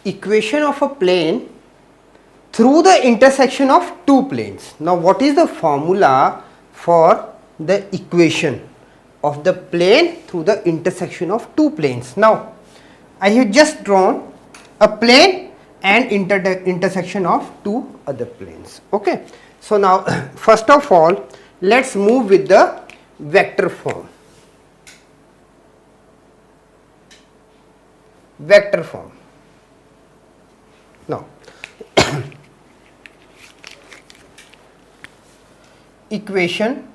equation of a plane through the intersection of two planes. Now what is the formula for the equation of the plane through the intersection of two planes? Now I have just drawn a plane and intersection of two other planes. Okay. So now first of all let's move with the vector form. Vector form. Now equation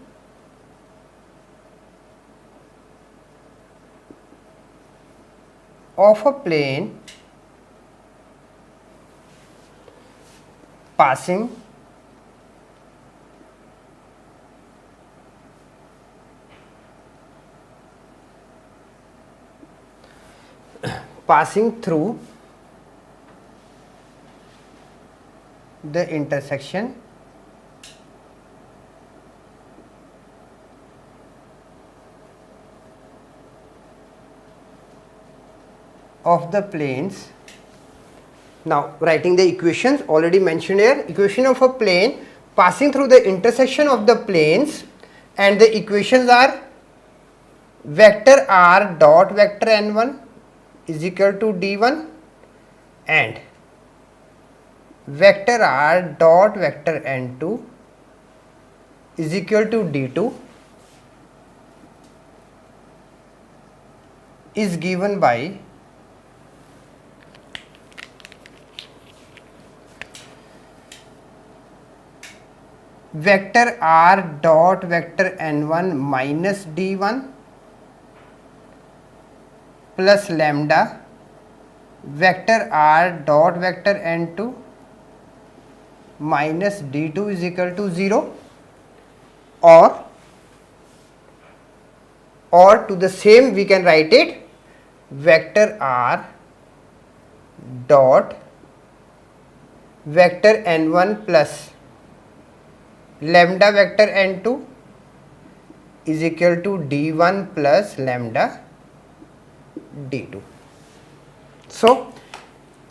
of a plane passing through the intersection of the planes. Now writing the equations already mentioned here, equation of a plane passing through the intersection of the planes, and the equations are vector r dot vector n1 is equal to d1 and vector r dot vector n2 is equal to d2 is given by vector r dot vector n1 minus d1 plus lambda vector r dot vector n2 minus d2 is equal to 0, or to the same we can write it vector r dot vector n1 plus lambda vector n2 is equal to d1 plus lambda d2. So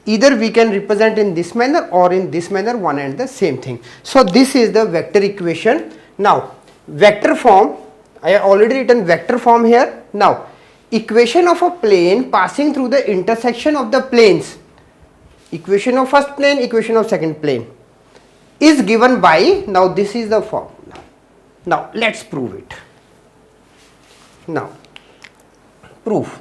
either we can represent in this manner or in this manner, one and the same thing. So this is the vector equation. Now vector form, I have already written vector form here. Now equation of a plane passing through the intersection of the planes, equation of first plane, equation of second plane is given by, now this is the formula. Now let's prove it. Now proof.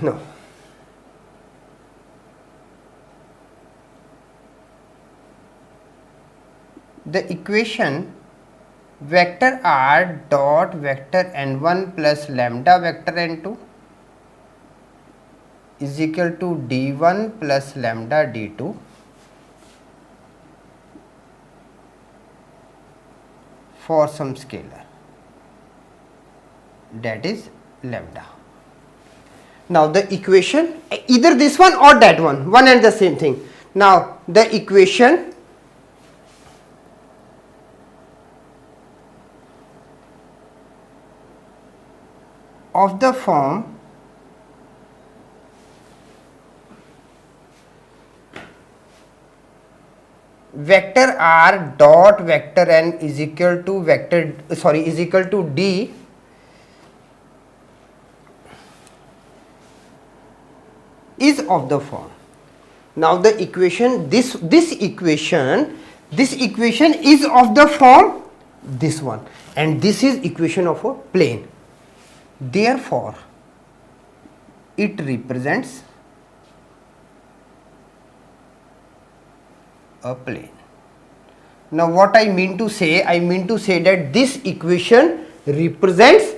No. The equation vector r dot vector n1 plus lambda vector n2 is equal to d1 plus lambda d2 for some scalar, that is lambda. Now the equation, either this one or that one and the same thing. Now the equation of the form vector r dot vector n is equal to d is of the form. Now the equation, this equation is of the form this one, and this is equation of a plane. Therefore it represents a plane. Now what I mean to say that this equation represents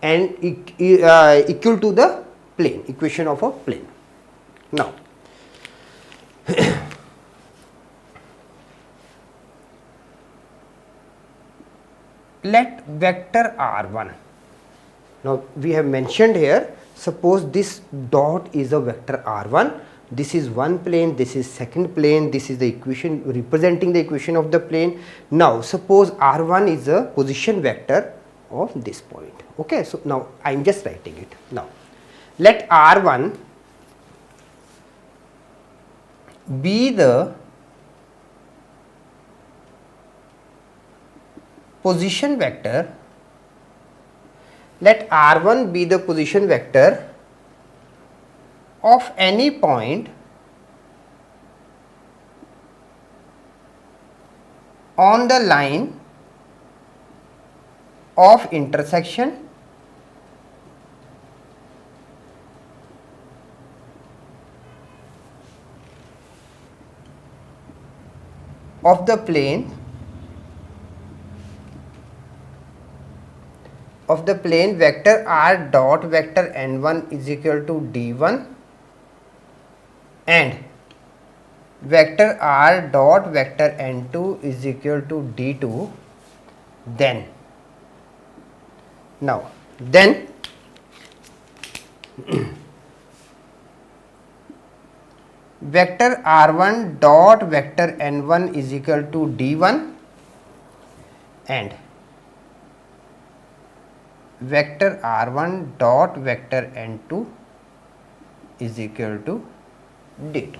and equal to the plane, equation of a plane. Now let vector r1, now we have mentioned here, suppose this dot is a vector r1, this is one plane, this is second plane, this is the equation representing the equation of the plane. Now suppose r1 is a position vector of this point. Okay, so now I am just writing it. Now let R1 be the position vector. Let R1 be the position vector of any point on the line of intersection of the plane vector r dot vector n1 is equal to d1 and vector r dot vector n2 is equal to d2, then vector r1 dot vector n1 is equal to d1 and vector r1 dot vector n2 is equal to d2.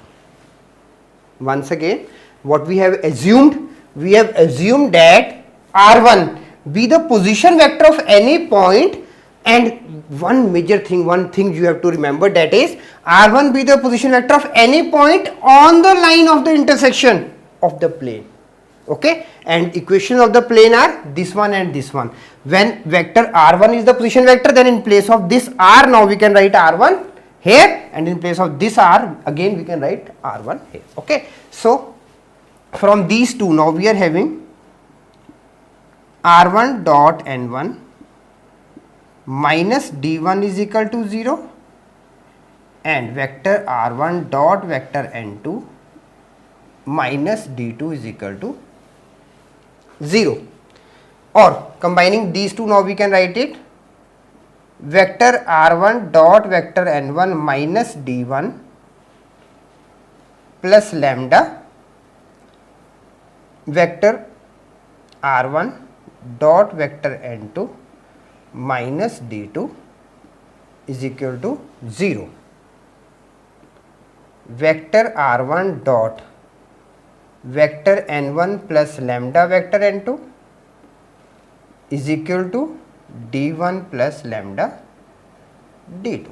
Once again, what we have assumed? We have assumed that r1 be the position vector of any point, and one major thing, one thing you have to remember, that is r1 be the position vector of any point on the line of the intersection of the plane. Okay, and equation of the plane are this one and this one. When vector r1 is the position vector, then in place of this r, now we can write r1 here, and in place of this r again we can write r1 here. Okay, so from these two, now we are having r1 dot n1 minus d1 is equal to 0 and vector r1 dot vector n2 minus d2 is equal to 0, or combining these two, now we can write it vector r1 dot vector n1 minus d1 plus lambda vector r1 dot vector n2 minus d2 is equal to 0. Vector r1 dot vector n1 plus lambda vector n2 is equal to d1 plus lambda d2.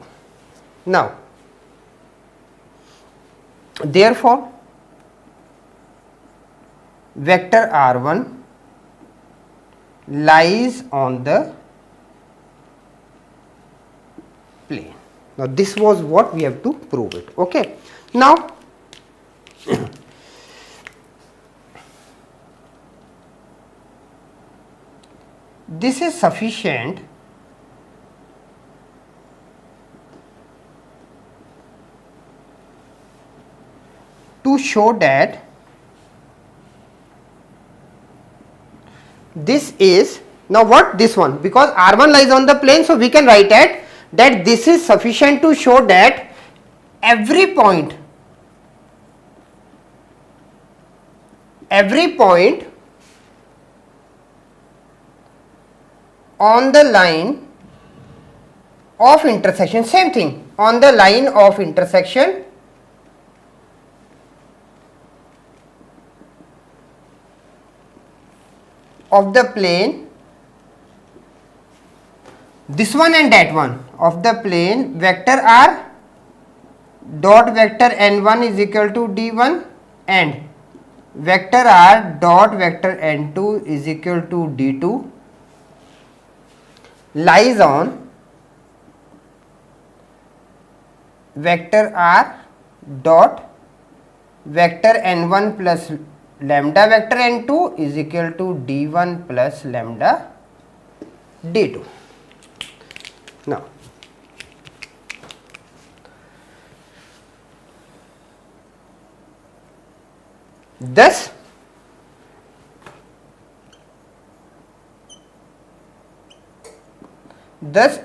Now, therefore, vector r1 lies on the plane. Now, this was what we have to prove it. Okay. Now, this is sufficient to show that this is, now what this one, because r1 lies on the plane, so we can write it that this is sufficient to show that every point on the line of intersection, same thing, on the line of intersection of the plane, this one and that one, of the plane vector r dot vector n1 is equal to d1 and vector r dot vector n2 is equal to d2 lies on vector r dot vector n1 plus lambda vector n2 is equal to d1 plus lambda d2. Now, thus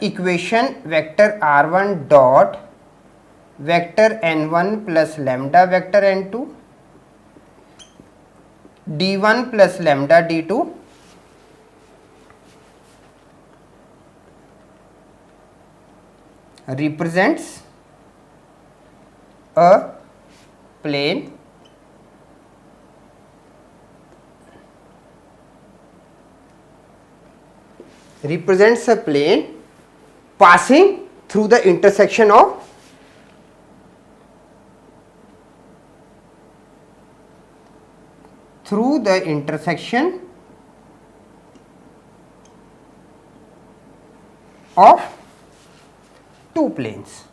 equation vector r1 dot vector n1 plus lambda vector n2 d1 plus lambda d2 represents a plane passing through the intersection of of two planes.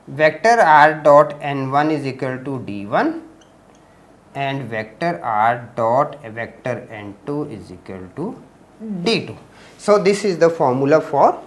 Vector r dot n1 is equal to d1 and vector r dot vector n2 is equal to d2. So this is the formula for